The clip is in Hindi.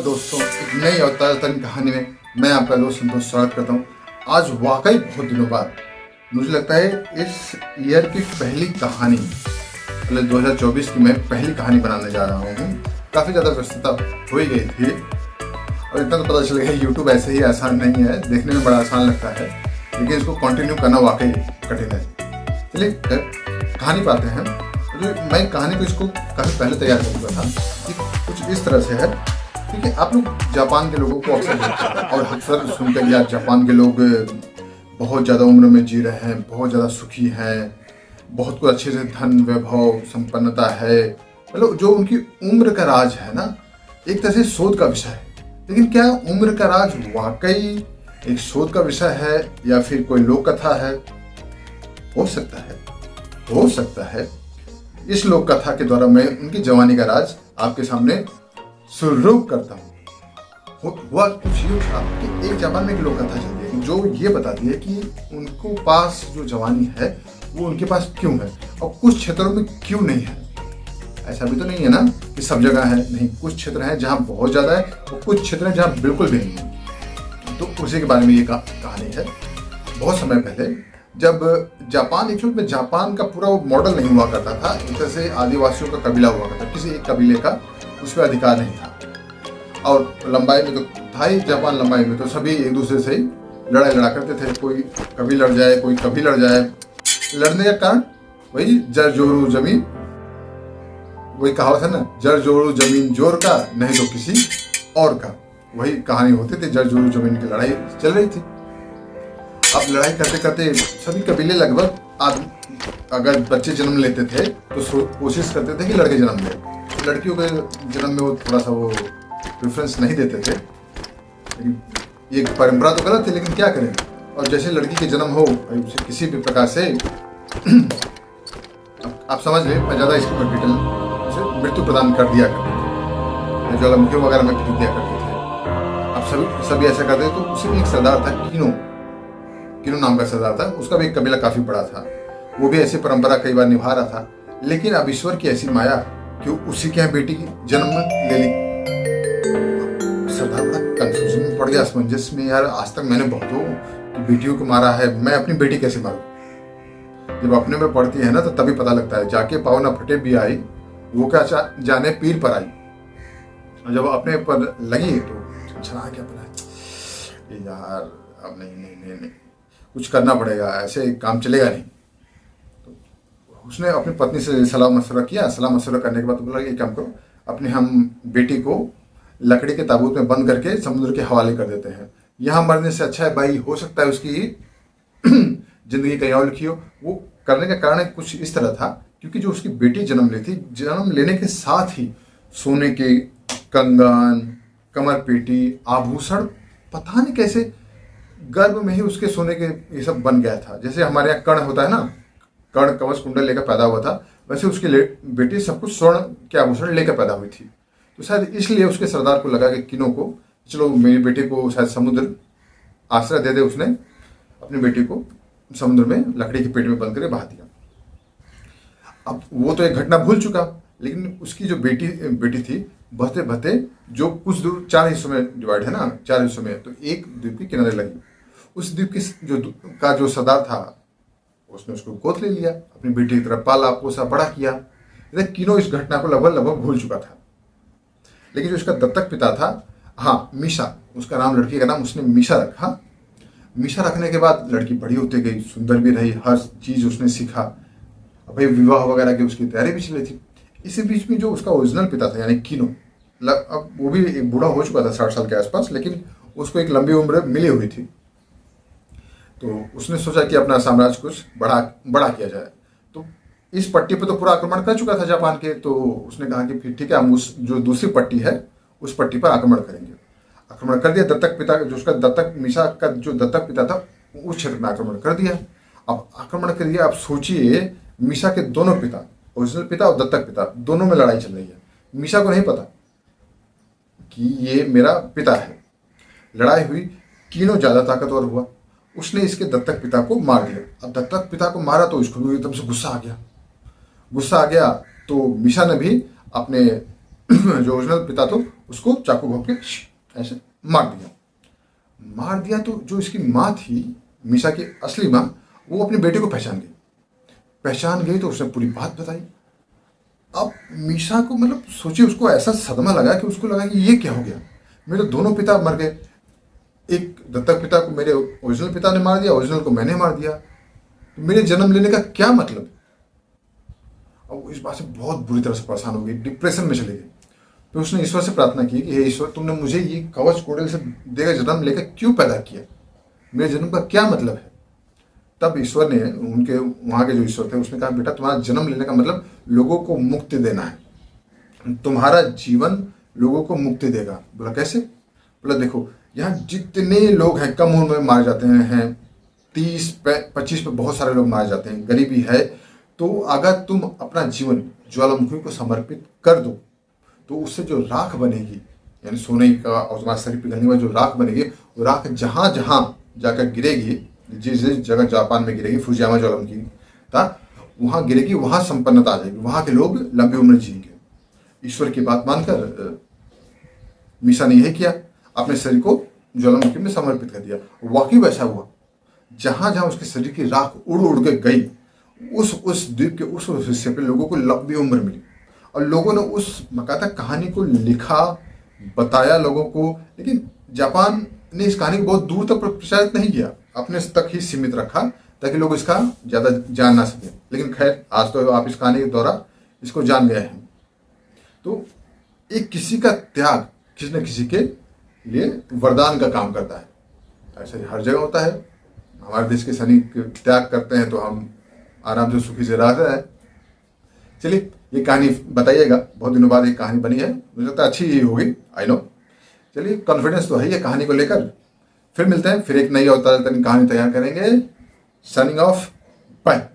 हेलो दोस्तों, एक नई और ताज़ा तरीन कहानी में मैं आपका दोस्त संतोष स्वागत करता हूँ। आज वाकई बहुत दिनों बाद मुझे लगता है इस ईयर की पहली कहानी, मतलब 2024 की मैं पहली कहानी बनाने जा रहा हूँ। काफ़ी ज़्यादा व्यस्तता हो ही गई थी और इतना तो पता चल गया यूट्यूब ऐसे ही आसान नहीं है, देखने में बड़ा आसान लगता है लेकिन इसको कंटिन्यू करना वाकई कठिन है। चलिए कहानी पाते हैं। मैं कहानी को इसको काफ़ी पहले तैयार कर चुका था कि कुछ इस तरह से है। ठीक है, आप लोग जापान के लोगों को अक्सर देखते हैं और अक्सर सुनते हैं यार जापान के लोग बहुत ज़्यादा उम्र में जी रहे हैं, बहुत ज़्यादा सुखी हैं, बहुत कुछ अच्छे से धन वैभव संपन्नता है। मतलब जो उनकी उम्र का राज है ना, एक तरह से शोध का विषय है। लेकिन क्या उम्र का राज वाकई एक शोध का विषय है या फिर कोई लोक कथा है? हो सकता है इस लोक कथा के द्वारा मैं उनकी जवानी का राज आपके सामने शुरू करता हूँ। हुआ कुछ ये था कि एक जापान में एक लोक कथा चलती है जो ये बताती है कि उनको पास जो जवानी है वो उनके पास क्यों है और कुछ क्षेत्रों में क्यों नहीं है। ऐसा भी तो नहीं है ना कि सब जगह है, नहीं, कुछ क्षेत्र हैं जहाँ बहुत ज़्यादा है और कुछ क्षेत्र हैं जहाँ बिल्कुल भी नहीं है। तो उसी के बारे में ये कहानी है। बहुत समय पहले जब जापान का पूरा वो मॉडल नहीं हुआ करता था, एक तरह से आदिवासियों का कबीला हुआ करता था, किसी एक कबीले का उस पर अधिकार नहीं था और लंबाई में तो था ही जापान, लंबाई में तो सभी एक दूसरे से ही लड़ा करते थे। कोई कभी लड़ जाए, कोई कभी लड़ जाए। लड़ने का कारण वही जर जोरू जमीन, वही कहावत है ना, जर जोरू जमीन जोर का, नहीं तो किसी और का। वही कहानी होती थी, जर जोरू जमीन की लड़ाई चल रही थी। अब लड़ाई करते करते सभी कबीले लगभग अगर बच्चे जन्म लेते थे तो कोशिश करते थे कि लड़के जन्म लें। लड़कियों के जन्म में वो थोड़ा सा वो प्रेफरेंस नहीं देते थे, लेकिन ये परंपरा तो गलत थी, लेकिन क्या करें। और जैसे लड़की के जन्म हो उसे किसी भी प्रकार से आप समझ लें, मैं ज़्यादा इसकी डिटेल उसे मृत्यु प्रदान कर दिया करते थे, ज्वालामुखी वगैरह में खरीद दिया करते थे। अब सभी ऐसा करते थे। तो उसी में एक सरदार था, किनो नाम का सरदार था। उसका भी एक कबीला काफ़ी बड़ा था, वो भी ऐसी परंपरा कई बार निभा रहा था। लेकिन अब ईश्वर की ऐसी माया कि उसी के यहाँ बेटी की जन्म ले ली। सरदार बड़ा कंफ्यूजन में पड़ गया, असमंजस में। यार आज तक मैंने बहुतों की बेटियों को मारा है, मैं अपनी बेटी कैसे मारूं? जब अपने में पड़ती है ना तो तभी पता लगता है। जाके पाँव न फटे भी आई, वो क्या जाने पीर पर आई। और जब अपने पर लगी तो छना क्या पता यार, अब नहीं कुछ करना पड़ेगा, ऐसे काम चलेगा नहीं। तो उसने अपनी पत्नी से सलाह मशवरा किया। सलाह मशवरा करने के बाद तो बोला ये काम करो, अपने हम बेटी को लकड़ी के ताबूत में बंद करके समुद्र के हवाले कर देते हैं। यहाँ मरने से अच्छा है भाई, हो सकता है उसकी जिंदगी कहीं और लिखी हो। वो करने का कारण कुछ इस तरह था क्योंकि जो उसकी बेटी जन्म ली थी, जन्म लेने के साथ ही सोने के कंगन, कमर पेटी, आभूषण, पता नहीं कैसे गर्भ में ही उसके सोने के ये सब बन गया था। जैसे हमारे यहाँ कर्ण होता है ना, कर्ण कवच कुंडल लेकर पैदा हुआ था, वैसे उसकी बेटी सब कुछ स्वर्ण के आभूषण लेकर पैदा हुई थी। तो शायद इसलिए उसके सरदार को लगा कि किनो को, चलो मेरी बेटी को शायद समुद्र आश्रय दे दे। उसने अपनी बेटी को समुद्र में लकड़ी के पेट में बंद करके बहा दिया। अब वो तो एक घटना भूल चुका, लेकिन उसकी जो बेटी थी, बहते बहते जो कुछ दूर 4 हिस्सों में डिवाइड है ना, 4 हिस्सों में, तो एक द्वीप के किनारे लगी। उस द्वीप की जो सरदार था उसने उसको गोद ले लिया, अपनी बेटी की तरफ पाला पोसा बड़ा किया। किनो इस घटना को लगभग भूल चुका था। लेकिन जो इसका दत्तक पिता था, हाँ मीशा उसका नाम, लड़की का नाम उसने मीशा रखा। मीशा रखने के बाद लड़की बड़ी होती गई, सुंदर भी रही, हर चीज़ उसने सीखा। भाई विवाह वगैरह की उसकी तैयारी भी चली थी। इसी बीच में जो उसका ओरिजिनल पिता था यानी किनो, अब वो भी एक बूढ़ा हो चुका था 60 साल के आसपास, लेकिन उसको एक लंबी उम्र मिली हुई थी। तो उसने सोचा कि अपना साम्राज्य कुछ बड़ा किया जाए। तो इस पट्टी पे तो पूरा आक्रमण कर चुका था जापान के। तो उसने कहा कि फिर ठीक है, हम उस जो दूसरी पट्टी है उस पट्टी पर आक्रमण करेंगे। आक्रमण कर दिया। दत्तक पिता जो उसका दत्तक मीशा का जो दत्तक पिता था उस क्षेत्र में आक्रमण कर दिया। अब आक्रमण कर दिया। अब सोचिए मीशा के दोनों पिता, ओरिजिनल पिता और दत्तक पिता, दोनों में लड़ाई चल रही है। मीशा को नहीं पता कि ये मेरा पिता है। लड़ाई हुई, किनो ज़्यादा ताकतवर हुआ, उसने इसके दत्तक पिता को मार दिया। अब दत्तक पिता को मारा तो इसको भी एकदम से गुस्सा आ गया। तो मीशा ने भी अपने जो ओरिजिनल पिता थे उसको चाकू घोंप के ऐसे मार दिया। तो जो इसकी माँ थी, मीशा की असली माँ, वो अपने बेटे को पहचान गई तो उसने पूरी बात बताई। अब मीशा को मतलब सोचिए, उसको ऐसा सदमा लगा कि उसको लगा कि ये क्या हो गया, मेरे दोनों पिता मर गए। एक दत्तक पिता को मेरे ओरिजिनल पिता ने मार दिया, ओरिजिनल को मैंने मार दिया, तो मेरे जन्म लेने का क्या मतलब। अब इस बात से बहुत बुरी तरह से परेशान हो गई, डिप्रेशन में चली गई। तो उसने ईश्वर से प्रार्थना की कि हे ईश्वर, तुमने मुझे ये कवच कोड़ल से देकर जन्म लेकर क्यों पैदा किया, मेरे जन्म का क्या मतलब है। तब ईश्वर ने, उनके वहाँ के जो ईश्वर थे, उसने कहा बेटा तुम्हारा जन्म लेने का मतलब लोगों को मुक्ति देना है, तुम्हारा जीवन लोगों को मुक्ति देगा। बोला कैसे? बोला देखो, यहाँ जितने लोग हैं कम उम्र में मारे जाते हैं, 30-25 पे बहुत सारे लोग मारे जाते हैं, गरीबी है। तो अगर तुम अपना जीवन ज्वालामुखी को समर्पित कर दो तो उससे जो राख बनेगी, यानी सोने का और तुम्हारा शरीर पिघलने वाली जो राख बनेगी, वो राख जहाँ जहाँ जाकर गिरेगी, जिस जगह जापान में गिरेगी, फुजियामा ज्वालामुखी था, वहाँ गिरेगी, वहाँ संपन्नता आ जाएगी, वहाँ के लोग लंबी उम्र जिएंगे। ईश्वर की बात मानकर मीशा ने यही किया, अपने शरीर को ज्वालामुखी में समर्पित कर दिया। वाकई वैसा हुआ, जहाँ जहाँ उसके शरीर की राख उड़ उड़ के गई, उस द्वीप के उस हिस्से पे लोगों को लंबी उम्र मिली। और लोगों ने उस बकायदा कहानी को लिखा, बताया लोगों को। लेकिन जापान ने इस कहानी को बहुत दूर तक प्रचारित नहीं किया, अपने तक ही सीमित रखा ताकि लोग इसका ज़्यादा जान ना सकें। लेकिन खैर, आज तो आप इस कहानी के द्वारा इसको जान गए हैं। तो एक किसी का त्याग किसी न किसी के लिए वरदान का काम करता है। ऐसा ही हर जगह होता है। हमारे देश के सैनिक त्याग करते हैं तो हम आराम से सुखी से रहते हैं। चलिए, ये कहानी बताइएगा, बहुत दिनों बाद एक कहानी बनी है, मुझे लगता है अच्छी ही होगी, आई नो। चलिए, कॉन्फिडेंस तो है ये कहानी को लेकर। फिर मिलते हैं, फिर एक नई और ताज़ा कहानी तैयार करेंगे। Signing off, bye.